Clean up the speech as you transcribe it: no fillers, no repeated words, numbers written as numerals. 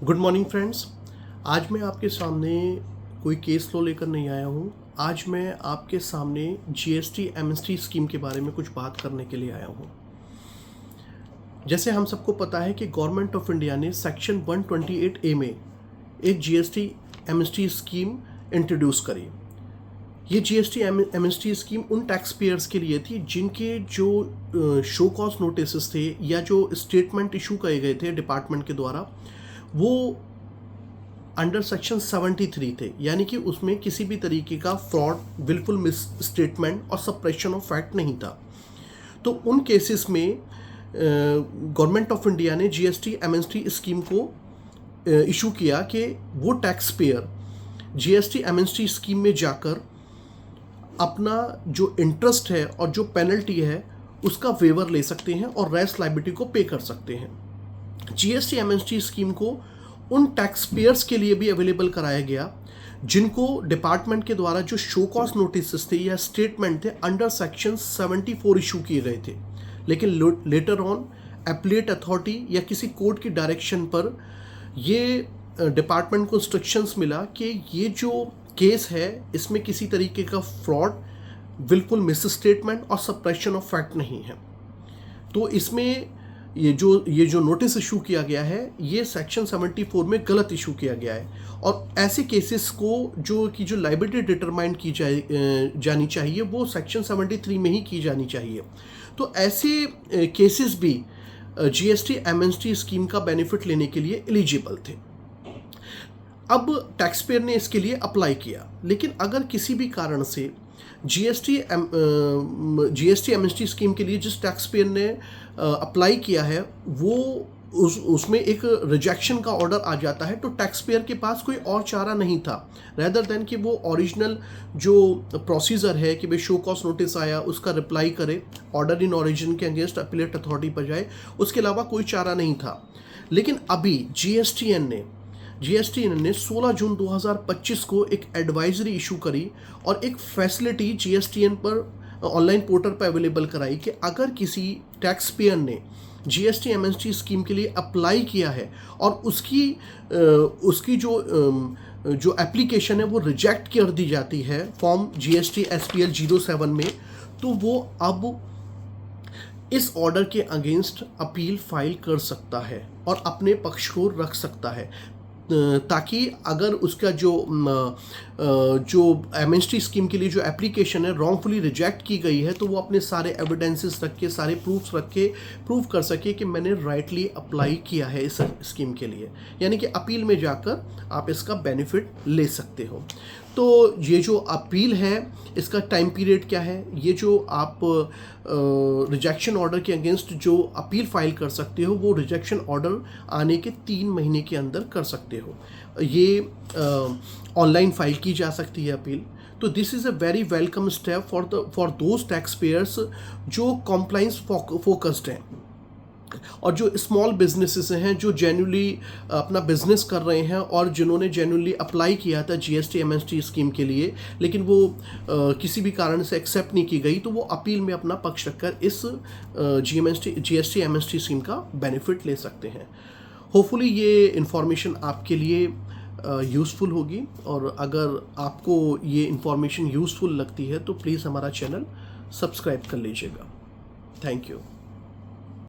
Good morning friends. आज मैं आपके सामने कोई केस लो लेकर नहीं आया हूँ। आज मैं आपके सामने जीएसटी एमएसटी स्कीम के बारे में कुछ बात करने के लिए आया हूँ। जैसे हम सबको पता है कि गवर्नमेंट ऑफ इंडिया ने सेक्शन 128A में एक जीएसटी एमएसटी स्कीम इंट्रोड्यूस करी। ये जीएसटी एमएसटी स्कीम उन टैक्स पेयर्स के लिए थी जिनके जो शो कॉज नोटिस थे या जो स्टेटमेंट इशू किए गए थे डिपार्टमेंट के द्वारा, वो अंडर सेक्शन 73 थे, यानी कि उसमें किसी भी तरीके का फ्रॉड, विलफुल मिस स्टेटमेंट और सप्रेशन ऑफ फैक्ट नहीं था। तो उन केसेस में गवर्नमेंट ऑफ इंडिया ने जीएसटी एमएसटी स्कीम को इशू किया कि वो tax payer GST MST scheme में जाकर अपना जो इंटरेस्ट है और जो पेनल्टी है उसका वेवर ले सकते हैं और रेस्ट लायबिलिटी को पे कर सकते हैं। जीएसटी एमएसटी स्कीम को उन टैक्स पेयर्स के लिए भी अवेलेबल कराया गया जिनको डिपार्टमेंट के द्वारा जो शो कॉज नोटिस थे या स्टेटमेंट थे अंडर सेक्शन 74 इशू किए गए थे, लेकिन लेटर ऑन एपलेट अथॉरिटी या किसी कोर्ट की डायरेक्शन पर ये डिपार्टमेंट को इंस्ट्रक्शंस मिला कि ये जो केस है इसमें किसी तरीके का फ्रॉड, विलफुल मिस स्टेटमेंट और सप्रेशन ऑफ फैक्ट नहीं है। तो इसमें ये जो नोटिस इशू किया गया है ये सेक्शन 74 में गलत इशू किया गया है और ऐसे केसेस को जो लायबिलिटी डिटरमाइन की जानी चाहिए वो सेक्शन 73 में ही की जानी चाहिए। तो ऐसे केसेस भी जीएसटी एमएसटी स्कीम का बेनिफिट लेने के लिए एलिजिबल थे। अब टैक्स पेयर ने इसके लिए अप्लाई किया, लेकिन अगर किसी भी कारण से जीएसटी एमएसटी स्कीम के लिए जिस टैक्स पेयर ने अप्लाई किया है वो उसमें एक रिजेक्शन का ऑर्डर आ जाता है, तो टैक्स पेयर के पास कोई और चारा नहीं था रेदर देन कि वो ओरिजिनल जो प्रोसीजर है कि भाई शो कॉज नोटिस आया उसका रिप्लाई करे, ऑर्डर इन ओरिजिन के अगेंस्ट अपीलेट अथॉरिटी पर जाए, उसके अलावा कोई चारा नहीं था। लेकिन अभी जीएसटीएन ने 16 जून 2025 को एक एडवाइजरी इशू करी और एक फैसिलिटी जीएसटीएन पर ऑनलाइन पोर्टल पर अवेलेबल कराई कि अगर किसी टैक्स पेयर ने जीएसटी एमएसटी स्कीम के लिए अप्लाई किया है और उसकी जो एप्लीकेशन है वो रिजेक्ट कर दी जाती है फॉर्म जीएसटी SPL 07 में, तो वो अब इस ऑर्डर के अगेंस्ट अपील फाइल कर सकता है और अपने पक्ष को रख सकता है, ताकि अगर उसका जो एमएसटी स्कीम के लिए जो एप्लीकेशन है रॉन्गफुली रिजेक्ट की गई है तो वो अपने सारे एविडेंसेस रख के, सारे प्रूफ्स रख के प्रूव कर सके कि मैंने राइटली अप्लाई किया है इस स्कीम के लिए, यानी कि अपील में जाकर आप इसका बेनिफिट ले सकते हो। तो ये जो अपील है इसका टाइम पीरियड क्या है, ये जो आप रिजेक्शन ऑर्डर के अगेंस्ट जो अपील फाइल कर सकते हो वो रिजेक्शन ऑर्डर आने के 3 महीने के अंदर कर सकते हो। ये ऑनलाइन फाइल की जा सकती है अपील। तो this is a very welcome step for those tax payers जो कॉम्प्लाइंस फोकस्ड हैं और जो स्मॉल बिजनेसेस हैं जो जेन्युइनली अपना बिजनेस कर रहे हैं और जिन्होंने जेन्युइनली अप्लाई किया था जीएसटी एमएसटी स्कीम के लिए, लेकिन वो किसी भी कारण से एक्सेप्ट नहीं की गई, तो वो अपील में अपना पक्ष रखकर इस जीएसटी एमएसटी स्कीम का बेनिफिट ले सकते हैं। होपफुली ये इन्फॉर्मेशन आपके लिए यूज़फुल होगी, और अगर आपको ये इन्फॉर्मेशन यूज़फुल लगती है तो प्लीज़ हमारा चैनल सब्सक्राइब कर लीजिएगा। Thank you.